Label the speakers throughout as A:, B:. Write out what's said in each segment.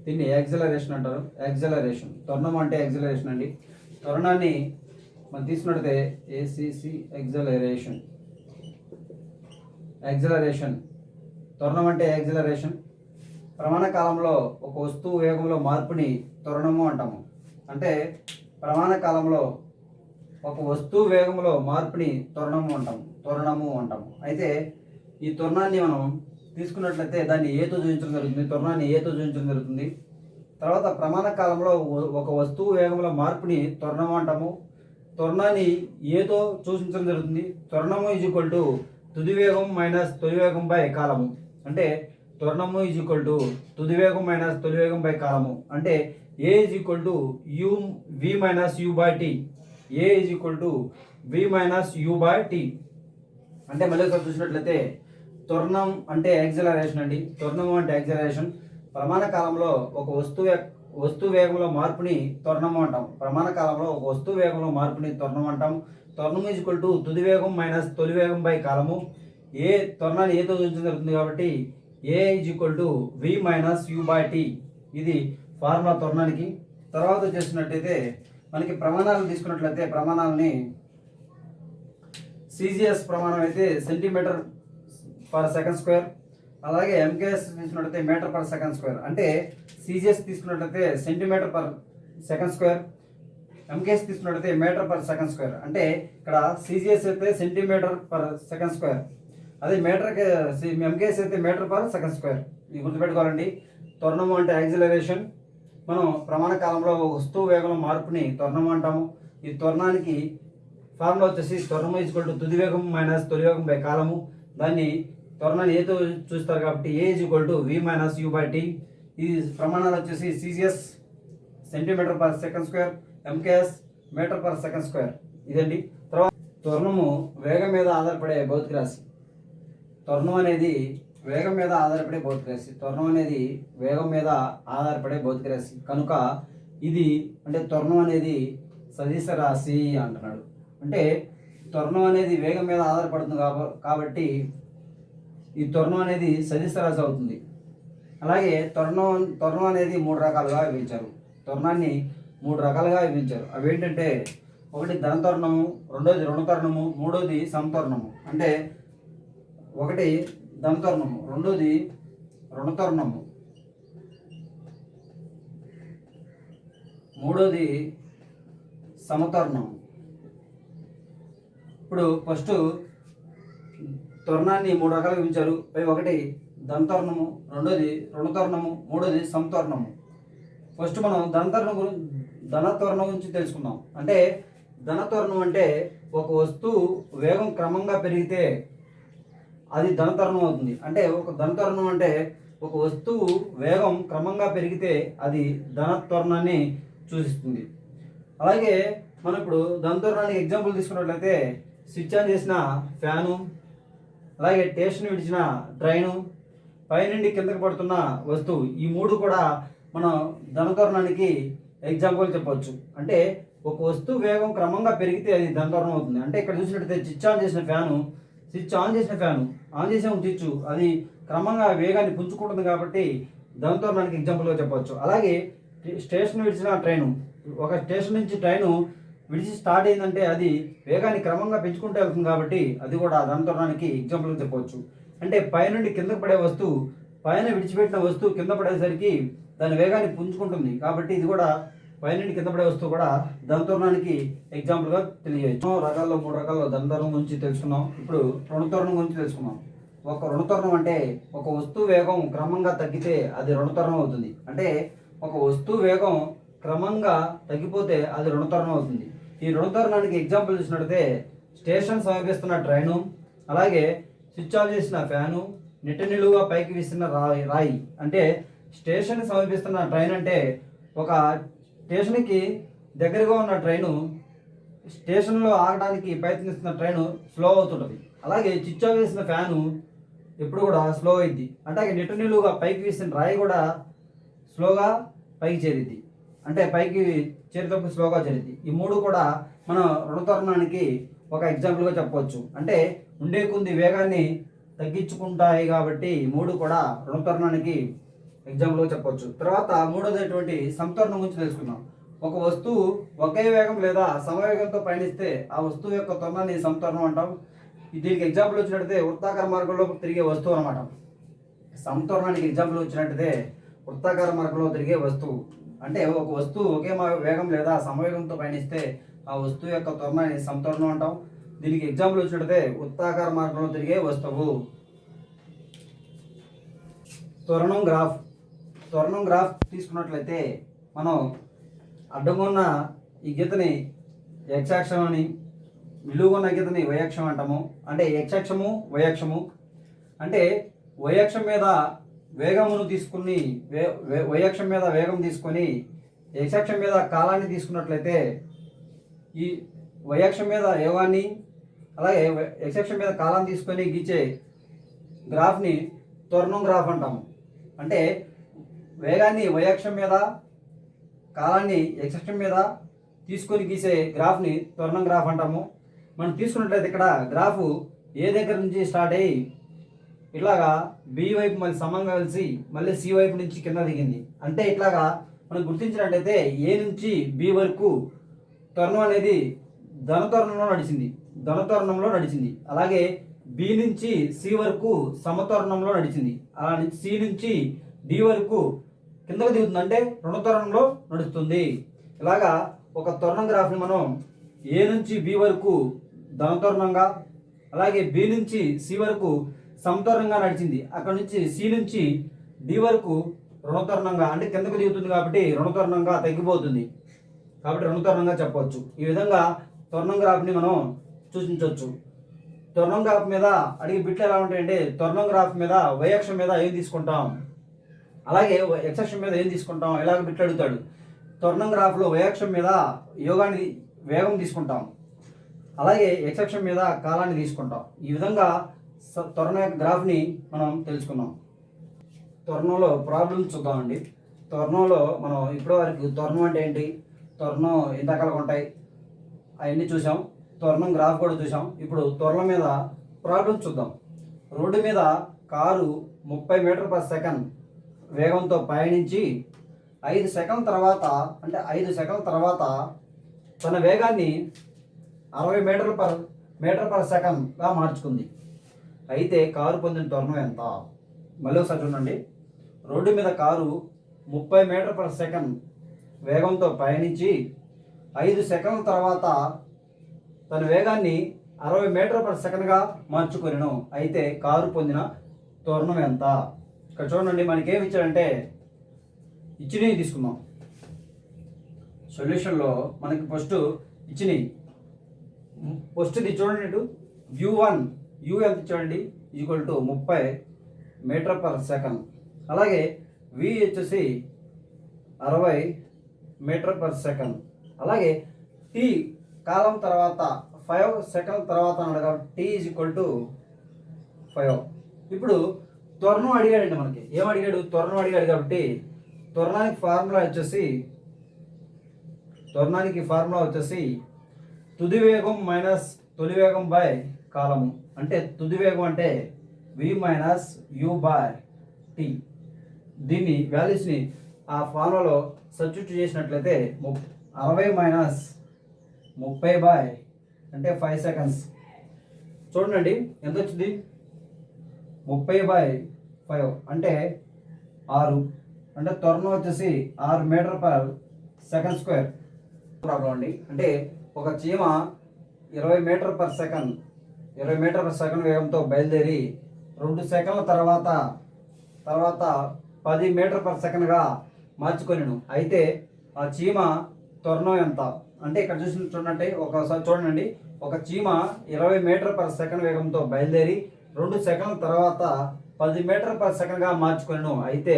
A: దీన్ని యాక్సిలరేషన్ అంటారు. యాక్సిలరేషన్ త్వరణం అంటే యాక్సిలరేషన్ అండి. త్వరణాన్ని మనం తీసుకున్నట్లయితే ఏసీసీ యాక్సిలరేషన్. యాక్సిలరేషన్ త్వరణం అంటే యాక్సిలరేషన్. ప్రమాణ కాలంలో ఒక వస్తువు వేగంలో మార్పుని త్వరణము అంటాము. అంటే ప్రమాణ కాలంలో ఒక వస్తువు వేగంలో మార్పుని త్వరణము అంటాము. అయితే ఈ త్వరణాన్ని మనం తీసుకున్నట్లయితే దాన్ని ఏతో చూపించడం జరుగుతుంది. త్వరణాన్ని ఏతో చూపించడం జరుగుతుంది. తర్వాత ప్రమాణ కాలంలో ఒక వస్తువు వేగంలో మార్పుని త్వరణము అంటాము. త్వరణాన్ని ఏతో సూచించడం జరుగుతుంది. త్వరణము ఈజ్ ఈక్వల్ టు తుది వేగం మైనస్ తొలి వేగం బై కాలము. అంటే త్వరణము ఈజ్ ఈక్వల్ టు తుది వేగం మైనస్ తొలి వేగం బై కాలము. అంటే A is equal to U V minus U by T. A is equal to V minus U by T. అంటే మళ్ళీ ఒకసారి చూసినట్లయితే త్వరణం అంటే యాక్సిలరేషన్ అండి. త్వరణము అంటే యాక్సిలరేషన్. ప్రమాణ కాలంలో ఒక వస్తువు వేగంలో మార్పుని త్వరణము అంటాం. ప్రమాణ కాలంలో ఒక వస్తువు వేగంలో మార్పుని త్వరణం అంటాం. త్వరణం ఈజ్ ఈక్వల్ టు తుది వేగం మైనస్ తొలి వేగం బై కాలము. ఏ త్వరణాన్ని ఏతో సూచించడం జరుగుతుంది కాబట్టి A is equal to V minus U by T. ఇది ఫార్ములా త్వరణానికి. తర్వాత చేసినట్టయితే మనకి ప్రమాణాలు తీసుకున్నట్లయితే ప్రమాణాలని సిజిఎస్ ప్రమాణం అయితే సెంటీమీటర్ పర్ సెకండ్ స్క్వేర్. అలాగే ఎంకేఎస్ తీసుకున్నట్లయితే మీటర్ పర్ సెకండ్ స్క్వేర్. అంటే సిజిఎస్ తీసుకున్నట్లయితే centimetre per second square, MKS తీసుకున్నట్లయితే మీటర్ పర్ సెకండ్ స్క్వేర్. అంటే ఇక్కడ సిజిఎస్ అయితే సెంటీమీటర్ పర్ సెకండ్ స్క్వేర్, అదే ఎంకేఎస్ అయితే మీటర్ పర్ సెకండ్ స్క్వేర్. ఇది గుర్తుపెట్టుకోవాలండి. త్వరణము అంటే యాక్సిలరేషన్. మనం ప్రమాణ కాలంలో వస్తువు వేగంలో మార్పుని త్వరణము అంటాము. ఈ త్వరణానికి ఫార్ములా వచ్చేసి త్వరణము ఈజ్ ఈక్వల్ టు తుది వేగం మైనస్ తొలి వేగం బై కాలము. దాన్ని త్వరణాన్ని ఏతో చూస్తారు కాబట్టి A is equal to V minus U by T. ఈ ప్రమాణాలు వచ్చేసి CGS centimetre per second square, MKS metre per second square. ఇదండి. తర్వాత త్వరణము వేగం మీద ఆధారపడే భౌతిక రాశి. త్వరణం అనేది వేగం మీద ఆధారపడే భౌతిక రాశి. త్వరణం అనేది వేగం మీద ఆధారపడే భౌతిక రాశి కనుక ఇది అంటే త్వరణం అనేది సదిశ రాశి అంటున్నాడు. అంటే త్వరణం అనేది వేగం మీద ఆధారపడుతుంది కాబట్టి ఈ త్వరణం అనేది సదిశ రాశి అవుతుంది. అలాగే త్వరణం అనేది మూడు రకాలుగా విభజించారు. త్వరణాన్ని మూడు రకాలుగా విభజించారు. అవి ఏంటంటే ఒకటి ధన త్వరణము, రెండోది రుణ త్వరణము, మూడోది సమత్వరణము. అంటే ఒకటి ధన త్వరణము, రెండోది రుణ త్వరణము, మూడోది సమత్వరణము. ఇప్పుడు ఫస్ట్ త్వరణాన్ని మూడు రకాలుగా విభజించారు. అవి ఒకటి ధన త్వరణము, రెండోది రుణ త్వరణము, మూడోది సమత్వరణము. ఫస్ట్ మనం ధన త్వరణం గురించి తెలుసుకుందాం. అంటే ధన త్వరణం అంటే ఒక వస్తువు వేగం క్రమంగా పెరిగితే అది ధన త్వరణం అవుతుంది. అంటే ఒక ధన త్వరణం అంటే ఒక వస్తువు వేగం క్రమంగా పెరిగితే అది ధన త్వరణాన్ని సూచిస్తుంది. అలాగే మనం ఇప్పుడు ధన త్వరణానికి ఎగ్జాంపుల్ తీసుకున్నట్లయితే స్విచ్ ఆన్ చేసిన ఫ్యాను, అలాగే స్టేషన్ విడిచిన ట్రైను, పైనుండి కిందకి పడుతున్న వస్తువు, ఈ మూడు కూడా మనం ధన త్వరణానికి ఎగ్జాంపుల్ చెప్పవచ్చు. అంటే ఒక వస్తువు వేగం క్రమంగా పెరిగితే అది ధన త్వరణం అవుతుంది. అంటే ఇక్కడ చూసినట్లయితే స్విచ్ ఆన్ చేసిన ఫ్యాను ఆన్ చేసాము స్విచ్, అది క్రమంగా వేగాన్ని పుంజుకుంటుంది కాబట్టి ధన త్వరణానికి ఎగ్జాంపుల్గా చెప్పవచ్చు. అలాగే స్టేషన్ విడిచిన ట్రైను, ఒక స్టేషన్ నుంచి ట్రైను విడిచి స్టార్ట్ అయిందంటే అది వేగాన్ని క్రమంగా పెంచుకుంటూ వెళ్తుంది కాబట్టి అది కూడా ధన త్వరణానికి ఎగ్జాంపుల్గా చెప్పవచ్చు. అంటే పైనుండి కిందకు పడే వస్తువు, పైన విడిచిపెట్టిన వస్తువు కింద పడేసరికి దాని వేగాన్ని పుంజుకుంటుంది కాబట్టి ఇది కూడా పైనుండి కింద పడే వస్తువు కూడా ధన త్వరణానికి ఎగ్జాంపుల్గా తెలియజేయచ్చు. మూడు రకాల ధన త్వరణం గురించి తెలుసుకున్నాం. ఇప్పుడు రుణ త్వరణం గురించి తెలుసుకున్నాం. ఒక రుణ త్వరణం అంటే ఒక వస్తువు వేగం క్రమంగా తగ్గితే అది రుణ త్వరణం అవుతుంది. అంటే ఒక వస్తువు వేగం క్రమంగా తగ్గిపోతే అది రుణ త్వరణం అవుతుంది. ఈ రుణ త్వరణానికి ఎగ్జాంపుల్ చూసినట్లయితే స్టేషన్ సమీపిస్తున్న ట్రైను, అలాగే స్విచ్ ఆన్ చేసిన ఫ్యాను, నిలువుగా పైకి విస్తున్న రాయి. అంటే స్టేషన్ సమీపిస్తున్న ట్రైన్ అంటే ఒక స్టేషన్కి దగ్గరగా ఉన్న ట్రైను స్టేషన్లో ఆగడానికి ప్రయత్నిస్తున్న ట్రైను స్లో అవుతుంటుంది. అలాగే స్విచ్ ఆఫ్ చేసిన ఫ్యాను ఎప్పుడు కూడా స్లో అయింది. అంటే నిలువుగా పైకి విస్తున్న రాయి కూడా స్లోగా పైకి చేరిద్ది. అంటే పైకి చేరేటప్పుడు స్లోగా చేరిద్ది. ఈ మూడు కూడా మనం రుణ త్వరణానికి ఒక ఎగ్జాంపుల్గా చెప్పవచ్చు. అంటే ఉండే కొద్ది వేగాన్ని తగ్గించుకుంటాయి కాబట్టి మూడు కూడా రుణ త్వరణానికి ఎగ్జాంపుల్గా చెప్పొచ్చు. తర్వాత మూడోదైనటువంటి సమత్వరణం గురించి తెలుసుకుందాం. ఒక వస్తువు ఒకే వేగం లేదా సమవేగంతో పయనిస్తే ఆ వస్తువు యొక్క త్వరణాన్ని సమత్వరణం అంటాం. దీనికి ఎగ్జాంపుల్ వచ్చినట్టయితే వృత్తాకార మార్గంలో తిరిగే వస్తువు అనమాట. సమత్వరణానికి ఎగ్జాంపుల్ వచ్చినట్టయితే వృత్తాకార మార్గంలో తిరిగే వస్తువు అంటే ఒక వస్తువు ఒకే వేగం లేదా సమవేగంతో పయనిస్తే ఆ వస్తువు యొక్క త్వరణాన్ని సమత్వరణం అంటాం. దీనికి ఎగ్జాంపుల్ వచ్చినట్టయితే వృత్తాకార మార్గంలో తిరిగే వస్తువు. త్వరణం గ్రాఫ్ తీసుకున్నట్లయితే మనం అడ్డంగా ఉన్న ఈ గీతని ఎక్స్ అక్షం అని, నిలువుగా ఉన్న గీతని వై అక్షం అంటాము. అంటే ఎక్స్ అక్షము వై అక్షము అంటే వై అక్షం మీద వేగమును తీసుకుని వై అక్షం మీద వేగం తీసుకొని ఎక్స్ అక్షం మీద కాలాన్ని తీసుకున్నట్లయితే ఈ వై అక్షం మీద వేగాన్ని అలాగే ఎక్స్ అక్షం మీద కాలాన్ని తీసుకొని గీచే గ్రాఫ్ని త్వరణం గ్రాఫ్ అంటాము. అంటే వేగాన్ని వై అక్షం మీద కాలాన్ని ఎక్స్ అక్షం మీద తీసుకొని గీసే గ్రాఫ్ని త్వరణం గ్రాఫ్ అంటాము. మనం తీసుకున్నట్లయితే ఇక్కడ గ్రాఫ్ ఏ దగ్గర నుంచి స్టార్ట్ అయ్యి ఇట్లాగా బి వైపు మళ్ళీ సమంగా కలిసి మళ్ళీ సి వైపు నుంచి కింద దిగింది. అంటే ఇట్లాగా మనం గుర్తించినట్టయితే ఏ నుంచి బి వరకు త్వరణం అనేది ధనత్వరణంలో నడిచింది. అలాగే బి నుంచి సి వరకు సమత్వరణంలో నడిచింది. అలా నుంచి సి నుంచి డి వరకు కిందకు దిగుతుంది, అంటే రుణత్వరణంలో నడుస్తుంది. ఇలాగా ఒక త్వరణం గ్రాఫ్ని మనం ఏ నుంచి బి వరకు ధనత్వరణంగా, అలాగే బి నుంచి సి వరకు సమత్వరణంగా నడిచింది, అక్కడ నుంచి సి నుంచి డి వరకు రుణత్వరణంగా అంటే కిందకు దిగుతుంది కాబట్టి రుణత్వరణంగా తగ్గిపోతుంది, కాబట్టి రుణత్వరణంగా చెప్పవచ్చు. ఈ విధంగా త్వరణం గ్రాఫ్ని మనం సూచించవచ్చు. త్వరణం గ్రాఫ్ మీద అడిగే బిట్లు ఎలా ఉంటాయంటే త్వరణం గ్రాఫ్ మీద వై అక్షం మీద ఏం తీసుకుంటాం, అలాగే ఎక్స్ అక్షం మీద ఏం తీసుకుంటాం, ఇలాగ బిట్లు అడుగుతాడు. త్వరణం గ్రాఫ్లో వై అక్షం మీద వేగం తీసుకుంటాం, అలాగే ఎక్స్ అక్షం మీద కాలాన్ని తీసుకుంటాం. ఈ విధంగా త్వరణం యొక్క గ్రాఫ్ని మనం తెలుసుకున్నాం. త్వరణంలో ప్రాబ్లమ్స్ చూద్దామండి. త్వరణంలో మనం ఇప్పటి వరకు త్వరణం అంటే ఏంటి, త్వరణం ఎన్ని రకాలుగా ఉంటాయి అవన్నీ చూసాం. త్వరణం గ్రాఫ్ కూడా చూసాం. ఇప్పుడు త్వరణం మీద ప్రాబ్లమ్స్ చూద్దాం. రోడ్డు మీద కారు 30 మీటర్ పర్ సెకండ్ వేగంతో పయనించి 5 సెకండ్ల తర్వాత తన వేగాన్ని 60 మీటర్ పర్ సెకండ్గా మార్చుకుంది. అయితే కారు పొందిన త్వరణం ఎంత? మళ్ళీ ఒకసారి చూడండి. రోడ్డు మీద కారు 30 మీటర్ పర్ సెకండ్ వేగంతో పయనించి 5 సెకండ్ల తర్వాత తన వేగాన్ని 60 మీటర్ పర్ సెకండ్గా మార్చుకొనెను. అయితే కారు పొందిన త్వరణం ఎంత? ఇక్కడ చూడండి, మనకేమి ఇచ్చాడంటే ఇచ్చినవి తీసుకుందాం. సొల్యూషన్లో మనకి ఫస్ట్ ఇచ్చినవి. ఫస్ట్ది చూడండి, ఇటు u1 ఎంత ఇచ్చాడండి, equal to 30 metre per second. అలాగే v వచ్చేసి 60 మీటర్ పర్ సెకండ్. అలాగే t కాలం తర్వాత 5 సెకండ్ తర్వాత అన్నాడు కాబట్టి t ఈజ్ ఈక్వల్ టు 5. ఇప్పుడు త్వరణం అడిగాడండి, మనకి ఏం అడిగాడు, త్వరణం అడిగాడు కాబట్టి త్వరణానికి ఫార్ములా వచ్చేసి తుది వేగం మైనస్ తొలి వేగం బై కాలము. అంటే తుది వేగం అంటే v minus u by t. దీన్ని వాల్యూస్ని ఆ ఫార్ములాలో సబ్స్టిట్యూట్ చేసినట్లయితే 60 మైనస్ 30 బై అంటే 5 సెకండ్స్. చూడండి ఎంత వచ్చింది, 30 బై 5 అంటే 6. అంటే త్వరణం వచ్చేసి 6 metre per second square. Problem అండి. అంటే ఒక చీమ 20 మీటర్ పర్ సెకండ్ వేగంతో బయలుదేరి 2 సెకండ్ల తర్వాత 10 మీటర్ పర్ సెకండ్గా మార్చుకొనెను. అయితే ఆ చీమ త్వరణం ఎంత అంటే ఇక్కడ చూడండి, ఒకసారి చూడండి. ఒక చీమ 20 మీటర్ పర్ సెకండ్ వేగంతో బయలుదేరి 2 సెకండ్ల తర్వాత 10 మీటర్ పర్ సెకండ్గా మార్చుకొనెను. అయితే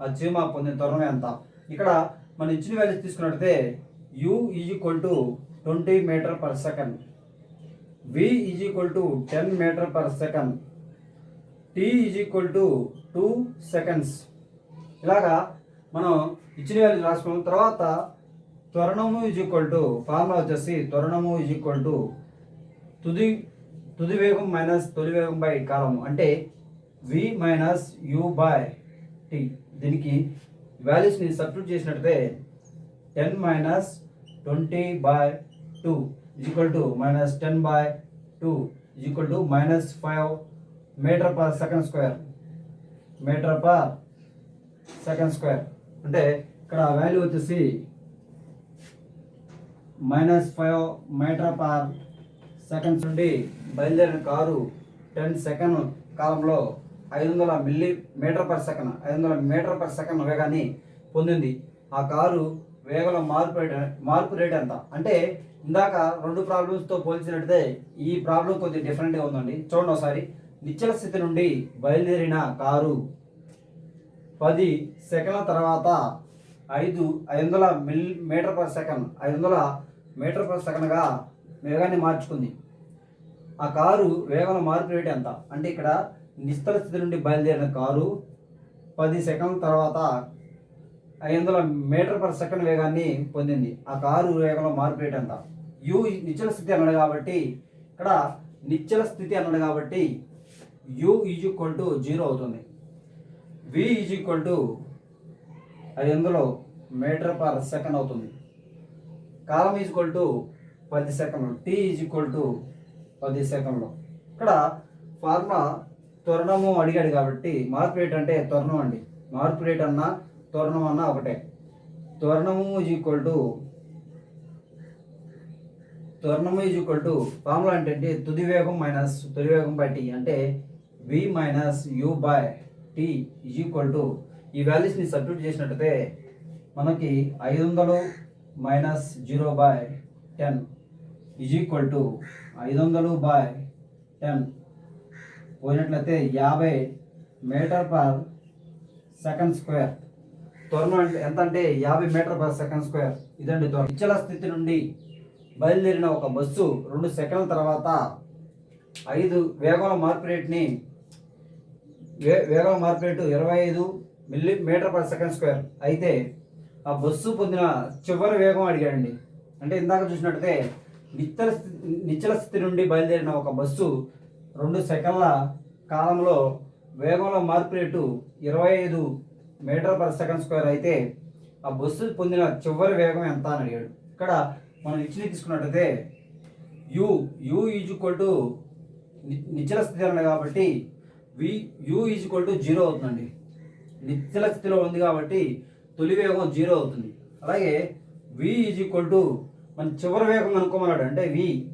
A: ఆ చీమ పొందిన త్వరణం ఎంత? ఇక్కడ మనం ఇచ్చిన వాల్యూస్ తీసుకున్నట్లయితే u is equal to 20 metre per second, v is equal to 10 metre per second, t is equal to 2 seconds. ఇలాగా మనం ఇచ్చిన వాల్యూస్ రాసుకున్న తర్వాత త్వరణము ఈజ్ ఈక్వల్ టు ఫార్ములా వచ్చేసి త్వరణము ఈజ్ ఈక్వల్ టు తుది వేగం మైనస్ తొలి వేగం బై కాలము. అంటే v minus u by t. దీనికి వాల్యూస్ని సబ్స్టిట్యూట్ చేసినట్లయితే 10 minus 20/2 equal to minus 10/2 equal to minus 5 metre per second square. Metre per second square అంటే ఇక్కడ వాల్యూ వచ్చేసి మైనస్ 5 మీటర్ పర్ సెకండ్స్ నుండి బయలుదేరిన కారు 10 సెకండ్ కాలంలో 500 millimetre per second 500 metre per second వేగాన్ని పొందింది. ఆ కారు వేగంలో మార్పు రేట్ ఎంత అంటే ఇందాక రెండు ప్రాబ్లమ్స్తో పోల్చినట్టే ఈ ప్రాబ్లం కొద్దిగా డిఫరెంట్గా ఉందండి. చూడండి ఒకసారి. నిశ్చల స్థితి నుండి బయలుదేరిన కారు 10 సెకండ్ల తర్వాత 500 metre per second 500 metre per సెకండ్గా వేగాన్ని మార్చుకుంది. ఆ కారు వేగంలో మార్పు రేటు ఎంత అంటే ఇక్కడ నిశ్చల స్థితి నుండి బయలుదేరిన కారు 10 సెకండ్ల తర్వాత 500 మీటర్ పర్ సెకండ్ వేగాన్ని పొందింది. ఆ కారు వేగంలో మార్పు రేటు ఎంత? యు నిశ్చల స్థితి అన్నాడు కాబట్టి ఇక్కడ నిశ్చల స్థితి అన్నాడు కాబట్టి యు ఈజ్ ఈక్వల్ టు 0 అవుతుంది. V is equal to 500 metre per second అవుతుంది. కాలం ఈజ్ ఈక్వల్ టు 10 సెకండ్లు. టీ ఈజ్ ఈక్వల్ టు 10 సెకండ్లు. ఇక్కడ ఫార్ములా త్వరణము అడిగాడు కాబట్టి మార్పు రేట్ అంటే త్వరణం అండి. మార్పు రేట్ అన్నా త్వరణం అన్నా ఒకటే. త్వరణము ఈజ్ ఈక్వల్ టు ఫార్ములా అంటే తుది వేగం మైనస్ తొలి వేగం బై టీ అంటే V minus U by T is equal to ఈ వాల్యూస్ని సబ్స్టిట్యూట్ చేసినట్టయితే మనకి 500 మైనస్ 0/10 ఈజ్ ఈక్వల్ టు 500/10 పోయినట్లయితే 50 మీటర్ పర్ సెకండ్ స్క్వేర్. త్వరణం అంటే ఎంత అంటే 50 మీటర్ పర్ సెకండ్ స్క్వేర్. ఇదండి త్వరణం. నిశ్చల స్థితి నుండి బయలుదేరిన ఒక బస్సు 2 సెకండ్ల తర్వాత 5 వేగంలో మార్పు రేటుని వేగంలో మార్పు rate 25 metre per second square అయితే ఆ బస్సు పొందిన చివరి వేగం అడిగాడండి. అంటే ఇందాక చూసినట్టయితే నిశ్చల స్థితి నుండి బయలుదేరిన ఒక బస్సు 2 సెకండ్ల కాలంలో వేగంలో మార్పు rate 25 metre per second square అయితే ఆ బస్సు పొందిన చివరి వేగం ఎంత అని అడిగాడు. ఇక్కడ మనం నిశ్చని తీసుకున్నట్టయితే యు ఈజ్ ఈక్వల్ టు నిశ్చల స్థితి అన్నది కాబట్టి యు ఈజ్ ఈక్వల్ టు 0 అవుతుందండి. నిశ్చల స్థితిలో ఉంది కాబట్టి తొలి వేగం 0 అవుతుంది. అలాగే వి ఈజ్ ఈక్వల్ టు మన చివరి వేగం కనుక్కోమన్నాడు అంటే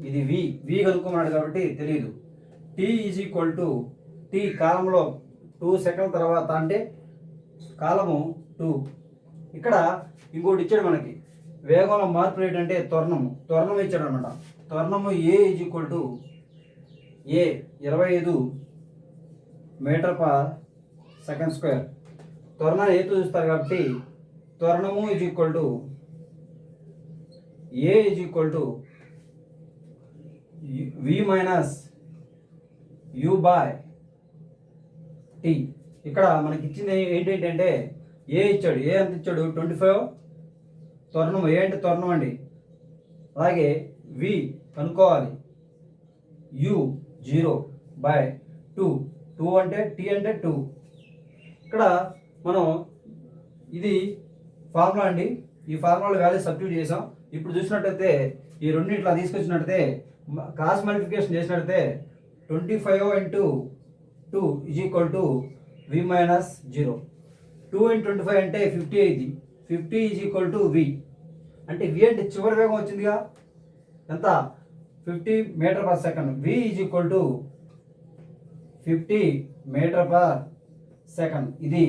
A: ఇది వి కనుక్కోమన్నాడు కాబట్టి తెలియదు. T is equal to T కాలంలో 2 సెకండ్ తర్వాత అంటే కాలము 2. ఇక్కడ ఇంకోటి ఇచ్చాడు మనకి వేగంలో మార్పు రేట్ అంటే త్వరణం ఇచ్చాడు అనమాట. త్వరణము A is equal to 25 metre per second square. త్వరణాన్ని ఏతో చూస్తారు కాబట్టి త్వరణము is equal to A is equal to V minus U by T. ఇక్కడ మనకి ఇచ్చింది ఏంటంటే ఏ ఇచ్చాడు. ఏ ఎంత ఇచ్చాడు? 25. త్వరణం ఏ అంటే త్వరణం అండి. అలాగే వి కనుక్కోవాలి. యు 0/2. 2 అంటే టీ అంటే 2. ఇక్కడ మనం ఇది ఫార్ములా అండి. ఈ ఫార్ములాలో వాల్యూ సబ్స్టిట్యూట్ చేసాం. ఇప్పుడు చూసినట్టయితే ఈ రెండు ఇట్లా తీసుకొచ్చినట్టయితే క్రాస్ మల్టిప్లికేషన్ చేసినట్టయితే 25 × 2 is equal to V minus 0. 2 × 25 అంటే 50 అయింది. 50 ఈజ్ ఈక్వల్ టు వి అంటే వి అంటే చివరి వేగం వచ్చిందిగా ఎంత 50 metre per second. V is equal to 50 metre per second. ఇది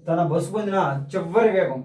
A: తన బస్సు పొందిన చివరి వేగం.